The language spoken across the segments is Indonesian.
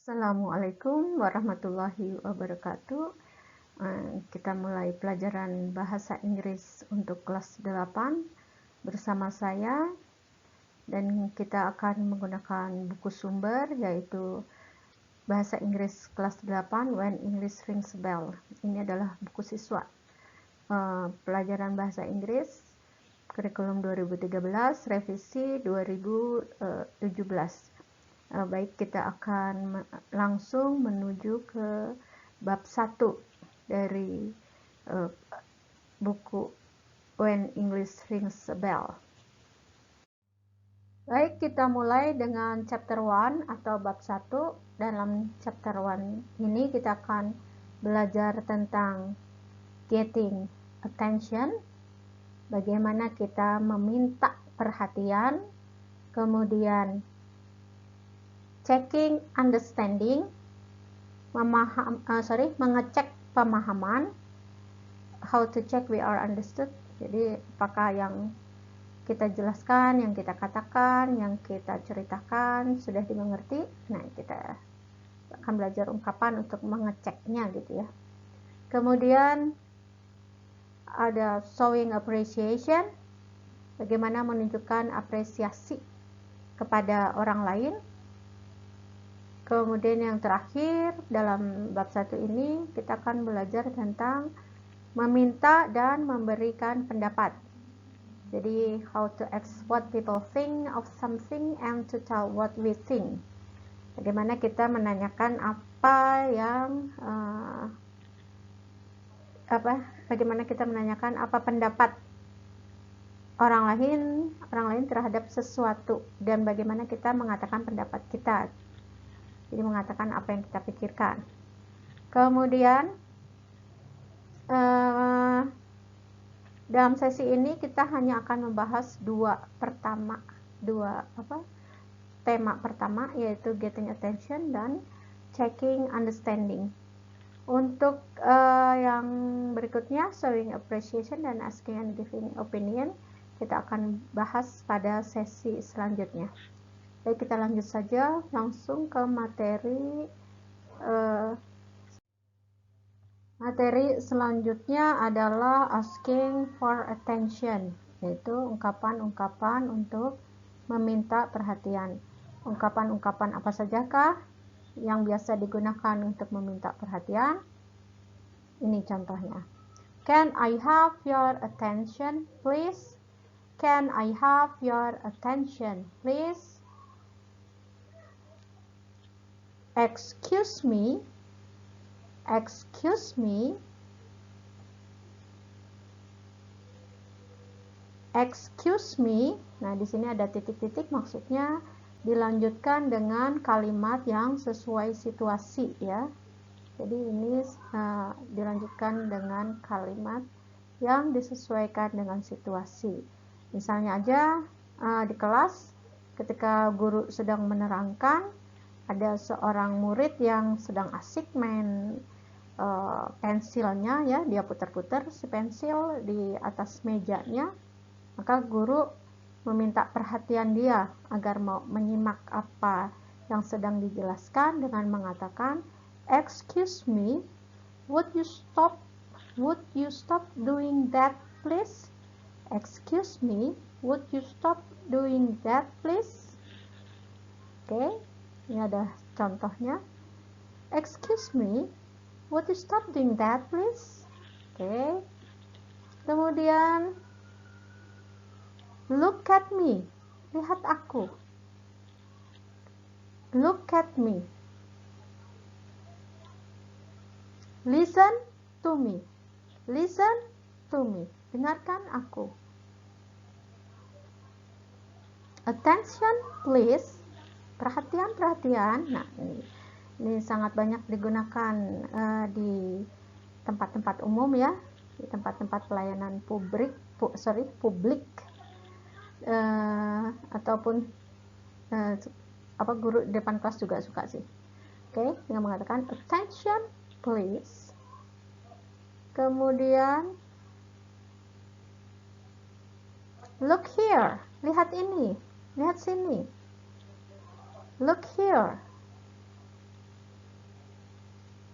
Assalamualaikum warahmatullahi wabarakatuh. Kita mulai pelajaran bahasa Inggris untuk kelas 8 bersama saya, dan kita akan menggunakan buku sumber yaitu Bahasa Inggris kelas 8 When English Rings a Bell. Ini adalah buku siswa pelajaran bahasa Inggris kurikulum 2013 revisi 2017. Baik, kita akan langsung menuju ke bab 1 dari buku When English Rings a Bell. Baik, kita mulai dengan chapter 1 atau bab 1. Dalam chapter 1 ini kita akan belajar tentang getting attention, bagaimana kita meminta perhatian, kemudian checking understanding, mengecek pemahaman, how to check we are understood. Jadi apakah yang kita jelaskan, yang kita katakan, yang kita ceritakan sudah dimengerti. Nah, kita akan belajar ungkapan untuk mengeceknya gitu ya. Kemudian ada showing appreciation, bagaimana menunjukkan apresiasi kepada orang lain. Kemudian yang terakhir dalam bab 1 ini kita akan belajar tentang meminta dan memberikan pendapat. Jadi how to ask what people think of something and to tell what we think. Bagaimana kita menanyakan bagaimana kita menanyakan apa pendapat orang lain terhadap sesuatu, dan bagaimana kita mengatakan pendapat kita. Jadi mengatakan apa yang kita pikirkan. Kemudian dalam sesi ini kita hanya akan membahas tema pertama, yaitu getting attention dan checking understanding. Untuk yang berikutnya, showing appreciation dan asking and giving opinion, kita akan bahas pada sesi selanjutnya. Baik, kita lanjut saja langsung ke materi. Materi selanjutnya adalah asking for attention, yaitu ungkapan-ungkapan untuk meminta perhatian. Ungkapan-ungkapan apa sajakah yang biasa digunakan untuk meminta perhatian? Ini contohnya. Can I have your attention, please? Can I have your attention, please? Excuse me. Excuse me. Excuse me. Nah, di sini ada titik-titik, maksudnya dilanjutkan dengan kalimat yang sesuai situasi ya. Jadi ini dilanjutkan dengan kalimat yang disesuaikan dengan situasi. Misalnya aja di kelas ketika guru sedang menerangkan, ada seorang murid yang sedang asik main pensilnya ya, dia putar-putar si pensil di atas mejanya, maka guru meminta perhatian dia agar mau menyimak apa yang sedang dijelaskan dengan mengatakan, excuse me, would you stop doing that please? Excuse me, would you stop doing that please? Oke. Ini ada contohnya. Excuse me, would you stop doing that please? Oke. Kemudian look at me. Lihat aku. Look at me. Listen to me. Listen to me. Dengarkan aku. Attention please. Perhatian. Nah, ini sangat banyak digunakan di tempat-tempat umum ya, di tempat-tempat pelayanan publik, ataupun guru di depan kelas juga suka sih. Oke, dengan mengatakan attention please. Kemudian look here, lihat ini, lihat sini. Look here.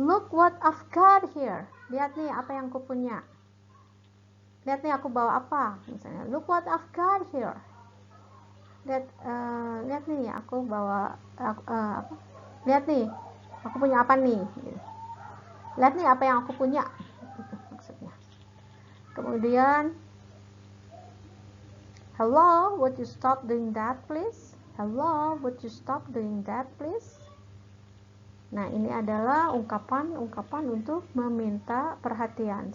Look what I've got here. Lihat nih apa yang aku punya. Lihat nih aku bawa apa. Misalnya, look what I've got here. Lihat nih aku bawa apa? Lihat nih aku punya apa nih. Lihat nih apa yang aku punya. Itu maksudnya. Kemudian, hello, would you stop doing that please? Hello, would you stop doing that please? Nah, ini adalah ungkapan-ungkapan untuk meminta perhatian.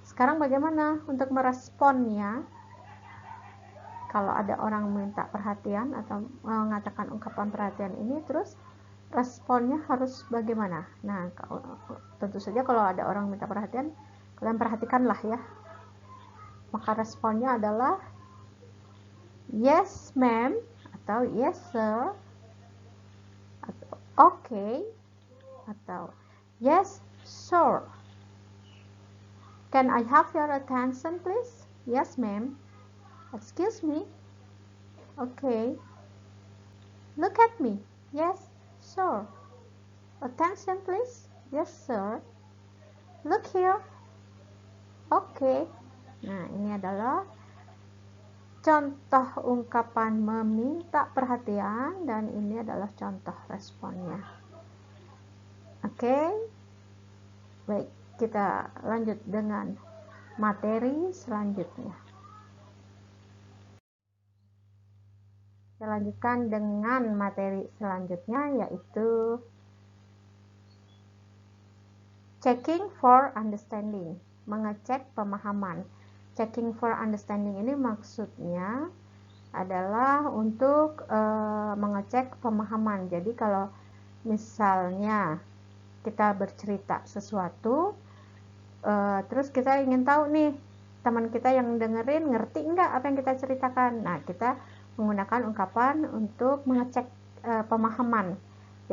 Sekarang bagaimana untuk meresponnya? Kalau ada orang meminta perhatian atau mengatakan ungkapan perhatian ini, terus responnya harus bagaimana? Nah, tentu saja kalau ada orang minta perhatian, kalian perhatikanlah ya. Maka responnya adalah yes ma'am atau yes sir atau okay atau yes sure. Can I have your attention please? Yes ma'am. Excuse me. Okay. Look at me. Yes sure. Attention please. Yes sir. Look here. Okay. Nah, ini adalah contoh ungkapan meminta perhatian dan ini adalah contoh responnya. Oke. Baik, kita lanjut dengan materi selanjutnya. Kita lanjutkan dengan materi selanjutnya, yaitu checking for understanding, mengecek pemahaman. Checking for understanding ini maksudnya adalah untuk mengecek pemahaman. Jadi kalau misalnya kita bercerita sesuatu, terus kita ingin tahu nih teman kita yang dengerin ngerti nggak apa yang kita ceritakan. Nah, kita menggunakan ungkapan untuk mengecek pemahaman.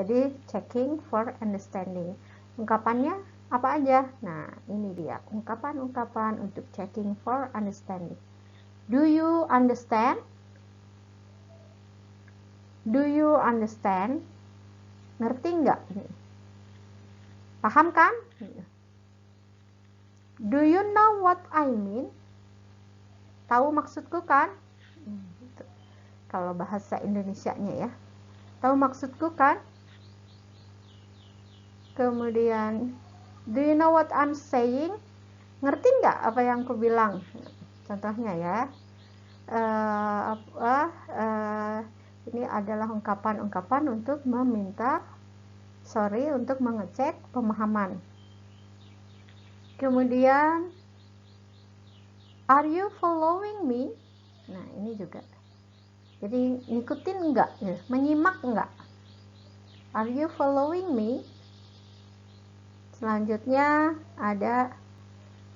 Jadi checking for understanding. Ungkapannya apa aja? Nah, ini dia ungkapan-ungkapan untuk checking for understanding. Do you understand? Do you understand? Ngerti nggak? Paham kan? Do you know what I mean? Tahu maksudku kan? Kalau bahasa Indonesianya ya. Tahu maksudku kan? Kemudian, do you know what I'm saying? Ngerti nggak apa yang aku bilang? Contohnya ya. Ini adalah ungkapan-ungkapan untuk untuk mengecek pemahaman. Kemudian, are you following me? Nah, ini juga. Jadi, ngikutin enggak? Menyimak enggak? Are you following me? Selanjutnya ada,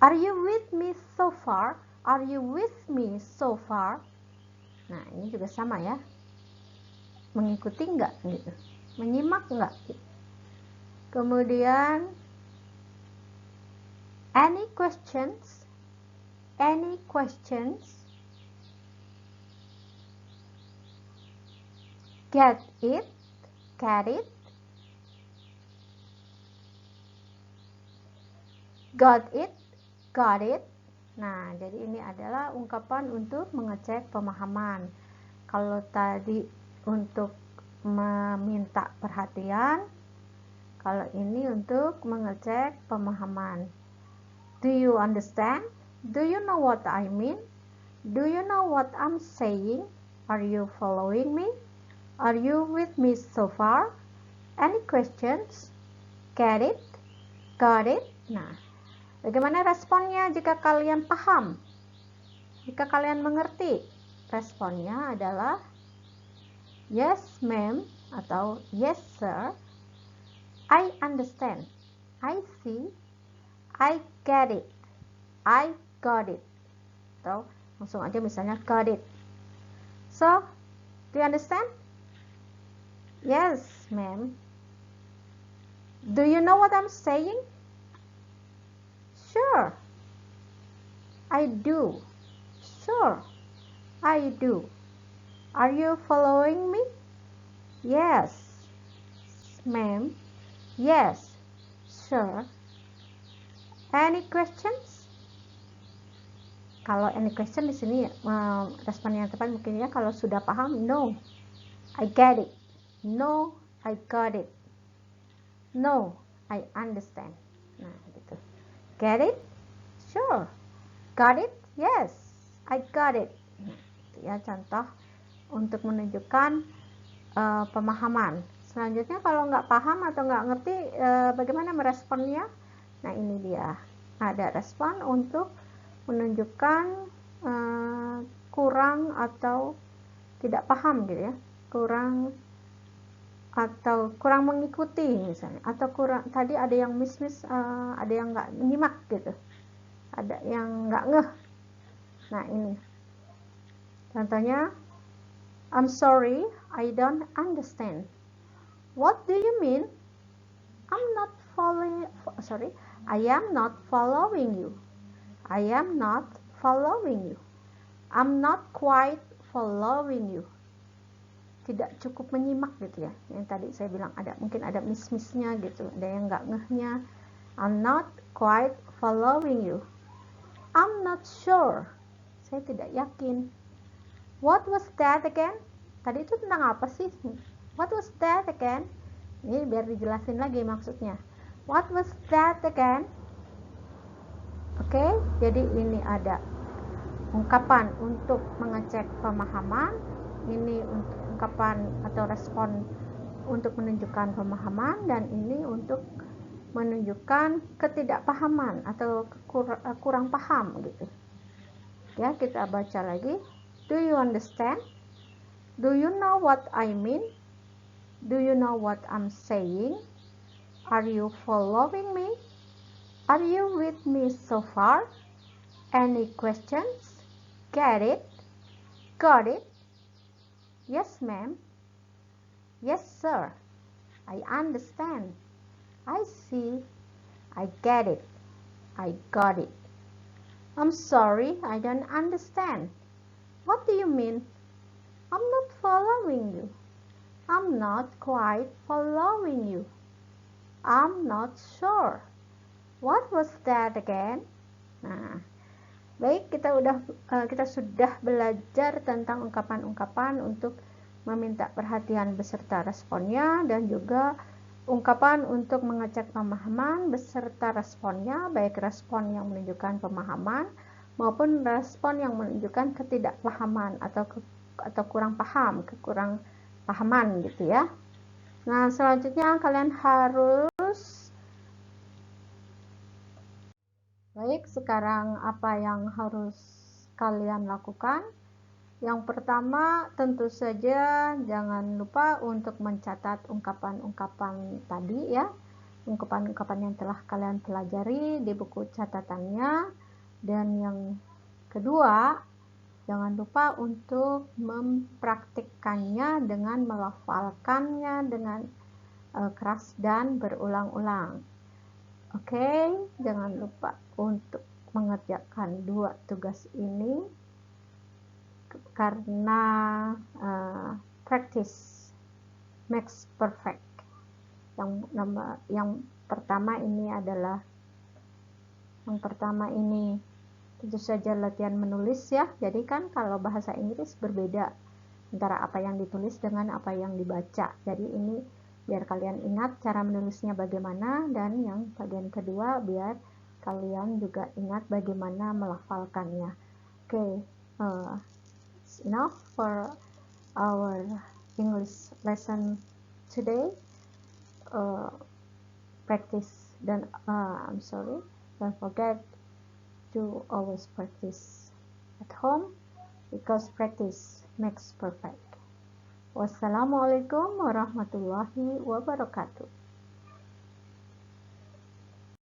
are you with me so far? Are you with me so far? Nah, ini juga sama ya. Mengikuti enggak? Gitu. Menyimak enggak? Gitu. Kemudian, any questions? Any questions? Get it? Get it? Got it? Got it? Nah, jadi ini adalah ungkapan untuk mengecek pemahaman. Kalau tadi untuk meminta perhatian, kalau ini untuk mengecek pemahaman. Do you understand? Do you know what I mean? Do you know what I'm saying? Are you following me? Are you with me so far? Any questions? Get it? Got it? Nah, bagaimana responnya jika kalian paham? Jika kalian mengerti? Responnya adalah yes ma'am atau yes sir. I understand. I see. I get it. I got it. Atau langsung aja misalnya got it. So, do you understand? Yes, ma'am. Do you know what I'm saying? Sure. I do. Sure. I do. Are you following me? Yes, ma'am. Yes. sure. Any questions? Kalau any question di sini respon yang tepat mungkin ya, kalau sudah paham, no, I get it. No, I got it. No, I understand. Nah, gitu. Get it? Sure. Got it? Yes, I got it. Nah, itu ya contoh untuk menunjukkan pemahaman. Selanjutnya kalau nggak paham atau nggak ngerti bagaimana meresponnya, nah ini dia, ada respon untuk menunjukkan kurang atau tidak paham gitu ya, kurang atau kurang mengikuti misalnya, atau kurang, tadi ada yang miss ada yang nggak nyimak gitu, ada yang nggak ngeh. Nah ini contohnya, I'm sorry, I don't understand. What do you mean? I'm not following. Sorry, I am not following you. I am not following you. I'm not quite following you. Tidak cukup menyimak gitu ya. Yang tadi saya bilang mungkin ada miss-missnya gitu, ada yang nggak ngehnya. I'm not quite following you. I'm not sure. Saya tidak yakin. What was that again? Tadi itu tentang apa sih? What was that again? Ini biar dijelasin lagi maksudnya. What was that again? Oke, jadi ini ada ungkapan untuk mengecek pemahaman, ini untuk ungkapan atau respon untuk menunjukkan pemahaman, dan ini untuk menunjukkan ketidakpahaman atau kurang paham gitu. Ya, kita baca lagi. Do you understand? Do you know what I mean? Do you know what I'm saying? Are you following me? Are you with me so far? Any questions? Get it? Got it? Yes, ma'am. Yes, sir. I understand. I see. I get it. I got it. I'm sorry, I don't understand. What do you mean? I'm not following you. I'm not quite following you. I'm not sure. What was that again? Nah, baik, kita sudah belajar tentang ungkapan-ungkapan untuk meminta perhatian beserta responnya, dan juga ungkapan untuk mengecek pemahaman beserta responnya, baik respon yang menunjukkan pemahaman maupun respon yang menunjukkan ketidakpahaman atau kurang paham, kekurang pahaman gitu ya. Nah, selanjutnya kalian harus baik, sekarang apa yang harus kalian lakukan? Yang pertama, tentu saja jangan lupa untuk mencatat ungkapan-ungkapan tadi ya, ungkapan-ungkapan yang telah kalian pelajari di buku catatannya. Dan yang kedua, jangan lupa untuk mempraktikkannya dengan melafalkannya dengan keras dan berulang-ulang. Oke, jangan lupa untuk mengerjakan dua tugas ini, karena practice makes perfect. Yang pertama ini tentu saja latihan menulis ya. Jadi kan kalau bahasa Inggris berbeda antara apa yang ditulis dengan apa yang dibaca. Jadi ini biar kalian ingat cara menulisnya bagaimana, dan yang bagian kedua biar kalian juga ingat bagaimana melafalkannya. Oke, it's enough for our English lesson today. Practice dan don't forget to always practice at home, because practice makes perfect. Wassalamualaikum warahmatullahi wabarakatuh.